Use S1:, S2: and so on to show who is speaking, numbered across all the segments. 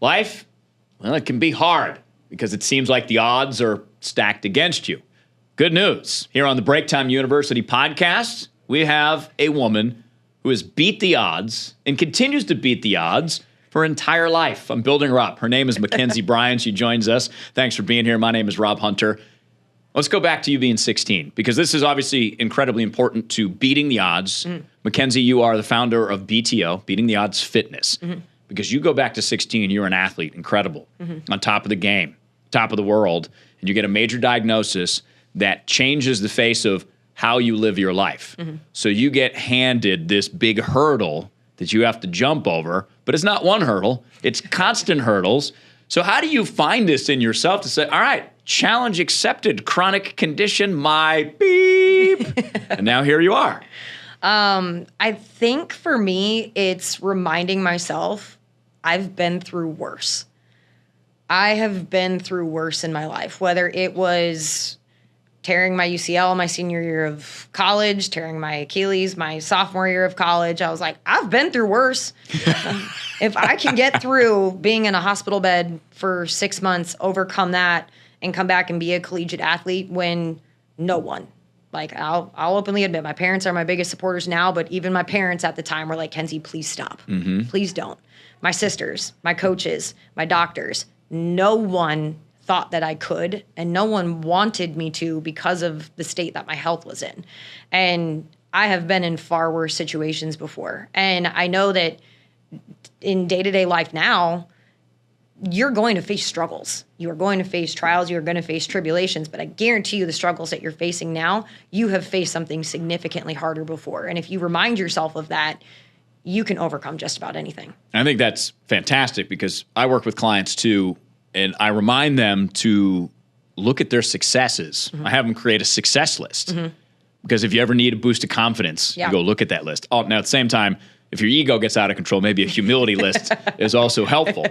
S1: Life, well, it can be hard because it seems like the odds are stacked against you. Good news. Here on the Break Time University podcast, we have a woman who has beat the odds and continues to beat the odds for her entire life. I'm building her up. Her name is Mackenzie Bryan. She joins us. Thanks for being here. My name is Rob Hunter. Let's go back to you being 16, because this is obviously incredibly important to beating the odds. Mackenzie, you are the founder of BTO, Beating the Odds Fitness, because you go back to 16, you're an athlete, incredible, on top of the game, top of the world, and you get a major diagnosis that changes the face of how you live your life. So you get handed this big hurdle that you have to jump over, but it's not one hurdle, it's constant hurdles. So how do you find this in yourself to say, all right, challenge accepted, chronic condition, my beep, and now here you are?
S2: I think for me, it's reminding myself I've been through worse. I have been through worse in my life, whether it was tearing my UCL my senior year of college, tearing my Achilles my sophomore year of college. I was like, I've been through worse. If I can get through being in a hospital bed for 6 months, overcome that, and come back and be a collegiate athlete when no one, like I'll openly admit, my parents are my biggest supporters now, but even my parents at the time were like, Kenzie, please stop. Please don't. My sisters, my coaches, my doctors, no one thought that I could, and no one wanted me to because of the state that my health was in. And I have been in far worse situations before. And I know that in day-to-day life now, you're going to face struggles. You are going to face trials. You're going to face tribulations. But I guarantee you the struggles that you're facing now, you have faced something significantly harder before. And if you remind yourself of that, you can overcome just about anything.
S1: I think that's fantastic, because I work with clients too, and I remind them to look at their successes. I have them create a success list, because if you ever need a boost of confidence, you go look at that list. Oh, now at the same time, if your ego gets out of control, maybe a humility list is also helpful.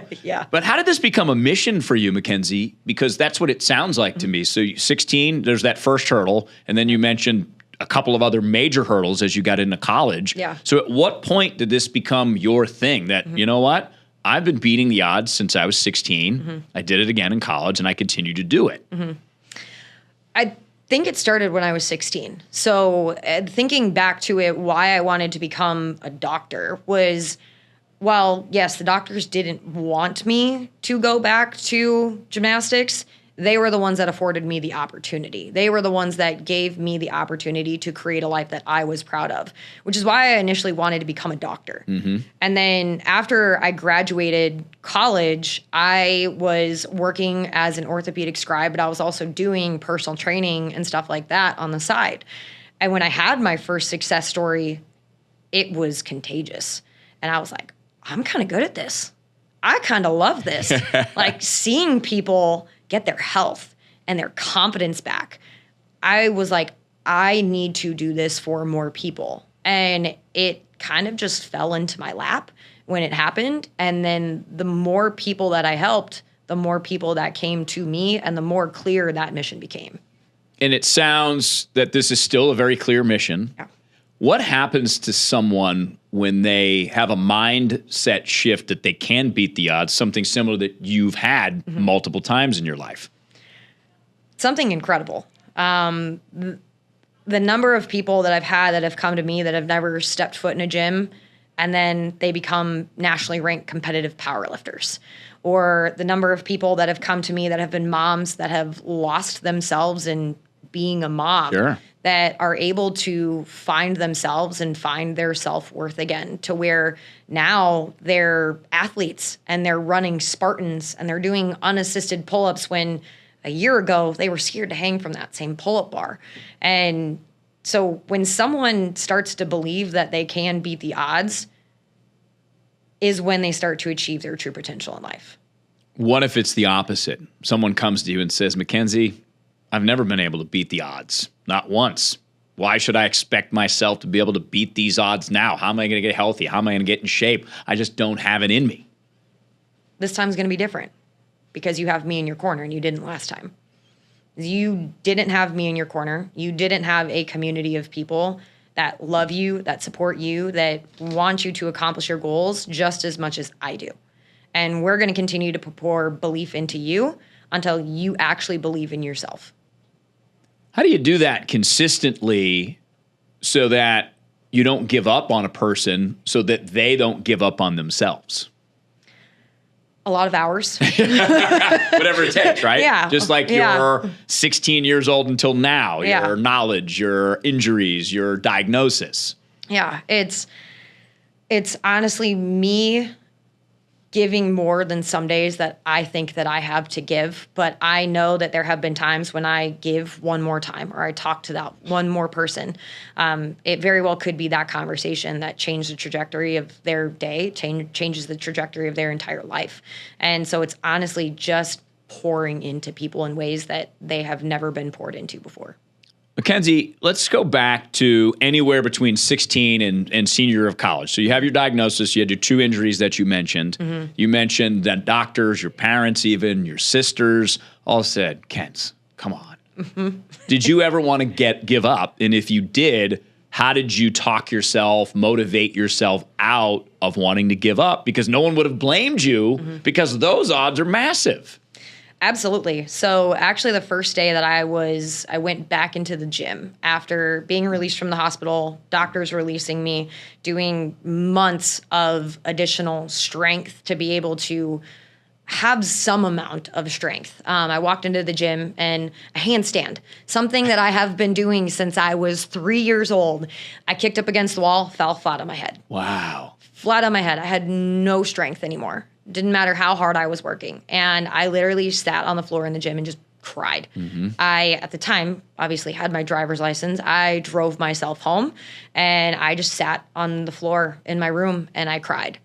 S1: But how did this become a mission for you, Mackenzie? Because that's what it sounds like to me. So 16, there's that first hurdle, and then you mentioned a couple of other major hurdles as you got into college. So at what point did this become your thing that, you know what? I've been beating the odds since I was 16. I did it again in college, and I continue to do it.
S2: I think it started when I was 16. So thinking back to it, why I wanted to become a doctor was, well, yes, the doctors didn't want me to go back to gymnastics. They were the ones that afforded me the opportunity. They were the ones that gave me the opportunity to create a life that I was proud of, which is why I initially wanted to become a doctor. And then after I graduated college, I was working as an orthopedic scribe, but I was also doing personal training and stuff like that on the side. And when I had my first success story, it was contagious. And I was like, I'm kind of good at this. I kind of love this. Like seeing people get their health and their confidence back. I was like, I need to do this for more people. And it kind of just fell into my lap when it happened. And then the more people that I helped, the more people that came to me, and the more clear that mission became.
S1: And it sounds that this is still a very clear mission. What happens to someone when they have a mindset shift that they can beat the odds, something similar that you've had multiple times in your life?
S2: Something incredible. The number of people that I've had that have come to me that have never stepped foot in a gym, and then they become nationally ranked competitive powerlifters. Or the number of people that have come to me that have been moms that have lost themselves in being a mom. That are able to find themselves and find their self-worth again, to where now they're athletes and they're running Spartans and they're doing unassisted pull-ups when a year ago they were scared to hang from that same pull-up bar. And so when someone starts to believe that they can beat the odds is when they start to achieve their true potential in life.
S1: What if it's the opposite? Someone comes to you and says, Mackenzie, I've never been able to beat the odds. Not once. Why should I expect myself to be able to beat these odds now? How am I going to get healthy? How am I going to get in shape? I just don't have it in me.
S2: This time's going to be different because you have me in your corner and you didn't last time. You didn't have me in your corner. You didn't have a community of people that love you, that support you, that want you to accomplish your goals just as much as I do. And we're going to continue to pour belief into you until you actually believe in yourself.
S1: How do you do that consistently so that you don't give up on a person so that they don't give up on themselves?
S2: A lot of hours.
S1: Whatever it takes, right?
S2: Yeah.
S1: Just like you're 16 years old until now, your knowledge, your injuries, your diagnosis.
S2: Yeah. It's honestly me giving more than some days that I think that I have to give. But I know that there have been times when I give one more time or I talk to that one more person. It very well could be that conversation that changed the trajectory of their day, changes the trajectory of their entire life. And so it's honestly just pouring into people in ways that they have never been poured into before.
S1: Mackenzie, let's go back to anywhere between 16 and senior year of college. So you have your diagnosis, you had your 2 injuries that you mentioned. Mm-hmm. You mentioned that doctors, your parents even, your sisters all said, Kens, come on. Mm-hmm. Did you ever want to give up? And if you did, how did you talk yourself, motivate yourself out of wanting to give up? Because no one would have blamed you because those odds are massive.
S2: Absolutely. So actually the first day that I went back into the gym after being released from the hospital, doctors releasing me, doing months of additional strength to be able to have some amount of strength. I walked into the gym and a handstand, something that I have been doing since I was 3 years old. I kicked up against the wall, fell flat on my head.
S1: Wow.
S2: Flat on my head. I had no strength anymore. Didn't matter how hard I was working. And I literally sat on the floor in the gym and just cried. Mm-hmm. I, at the time, obviously had my driver's license. I drove myself home and I just sat on the floor in my room and I cried.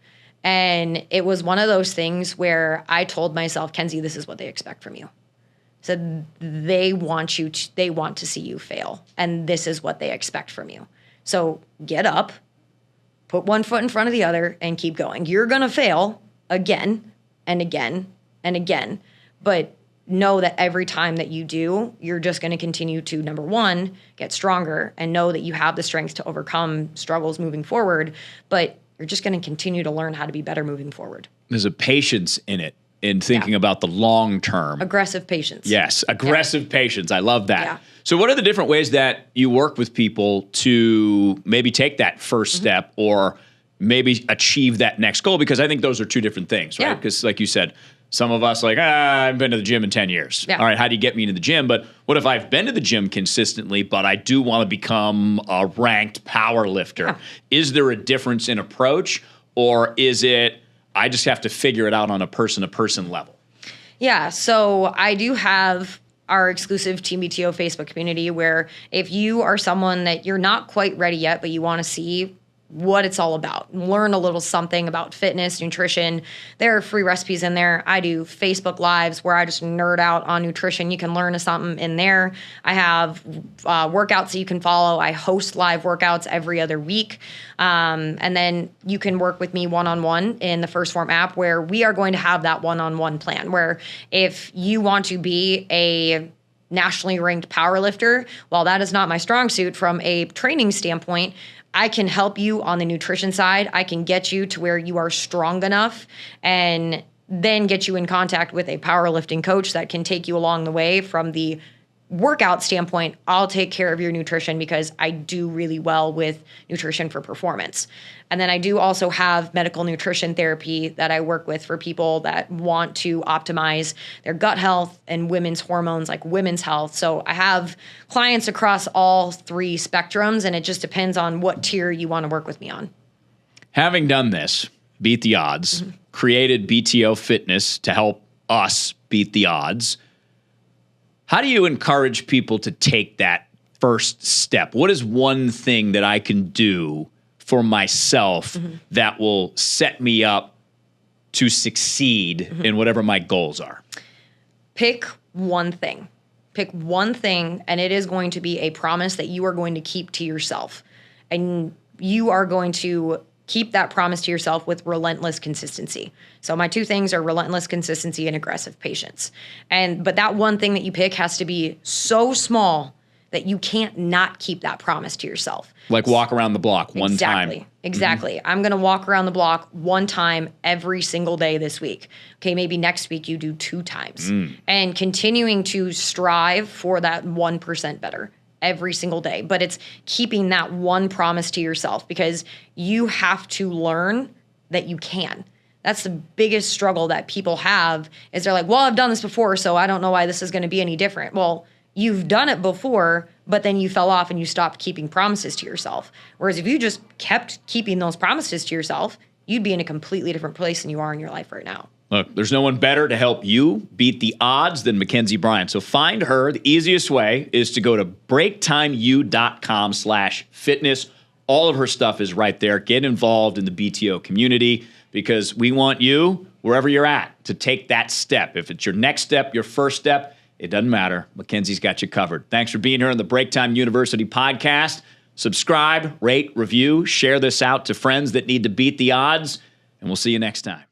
S2: And it was one of those things where I told myself, Kenzie, this is what they expect from you. Said they want to see you fail. And this is what they expect from you. So get up, put one foot in front of the other and keep going. You're going to fail again and again and again. But know that every time that you do, you're just going to continue to, number one, get stronger and know that you have the strength to overcome struggles moving forward. But you're just going to continue to learn how to be better moving forward.
S1: There's a patience in it, in thinking about the long term.
S2: Aggressive patience.
S1: Yes, aggressive patience. I love that.
S2: Yeah.
S1: So what are the different ways that you work with people to maybe take that first step or maybe achieve that next goal? Because I think those are 2 different things, right? Because like you said, some of us like, I've been to the gym in 10 years. Yeah. All right, how do you get me into the gym? But what if I've been to the gym consistently, but I do want to become a ranked power lifter? Yeah. Is there a difference in approach, or is it I just have to figure it out on a person-to-person level?
S2: Yeah, so I do have our exclusive Team BTO Facebook community where if you are someone that you're not quite ready yet, but you want to see what it's all about, learn a little something about fitness, nutrition. There are free recipes in there. I do Facebook Lives where I just nerd out on nutrition. You can learn something in there. I have workouts that you can follow. I host live workouts every other week. And then you can work with me one-on-one in the First Form app where we are going to have that one-on-one plan where if you want to be a nationally ranked powerlifter, while that is not my strong suit from a training standpoint, I can help you on the nutrition side. I can get you to where you are strong enough and then get you in contact with a powerlifting coach that can take you along the way from the workout standpoint. I'll take care of your nutrition because I do really well with nutrition for performance. And then I do also have medical nutrition therapy that I work with for people that want to optimize their gut health and women's hormones, like women's health. So I have clients across all 3 spectrums, and it just depends on what tier you want to work with me on.
S1: Having done this, beat the odds, created BTO Fitness to help us beat the odds, how do you encourage people to take that first step? What is one thing that I can do for myself that will set me up to succeed in whatever my goals are?
S2: Pick one thing. Pick one thing, and it is going to be a promise that you are going to keep to yourself. And you are going to keep that promise to yourself with relentless consistency. So my 2 things are relentless consistency and aggressive patience. But that one thing that you pick has to be so small that you can't not keep that promise to yourself.
S1: Like walk around the block one time.
S2: Exactly. I'm going to walk around the block one time every single day this week. Okay, maybe next week you do 2 times. And continuing to strive for that 1% better every single day. But it's keeping that one promise to yourself, because you have to learn that you can. That's the biggest struggle that people have, is they're like, well, I've done this before, so I don't know why this is going to be any different. Well, you've done it before, but then you fell off and you stopped keeping promises to yourself. Whereas if you just kept keeping those promises to yourself, you'd be in a completely different place than you are in your life right now.
S1: Look, there's no one better to help you beat the odds than Mackenzie Bryant. So find her. The easiest way is to go to BreaktimeU.com/fitness. All of her stuff is right there. Get involved in the BTO community, because we want you, wherever you're at, to take that step. If it's your next step, your first step, it doesn't matter. Mackenzie's got you covered. Thanks for being here on the Breaktime University podcast. Subscribe, rate, review, share this out to friends that need to beat the odds, and we'll see you next time.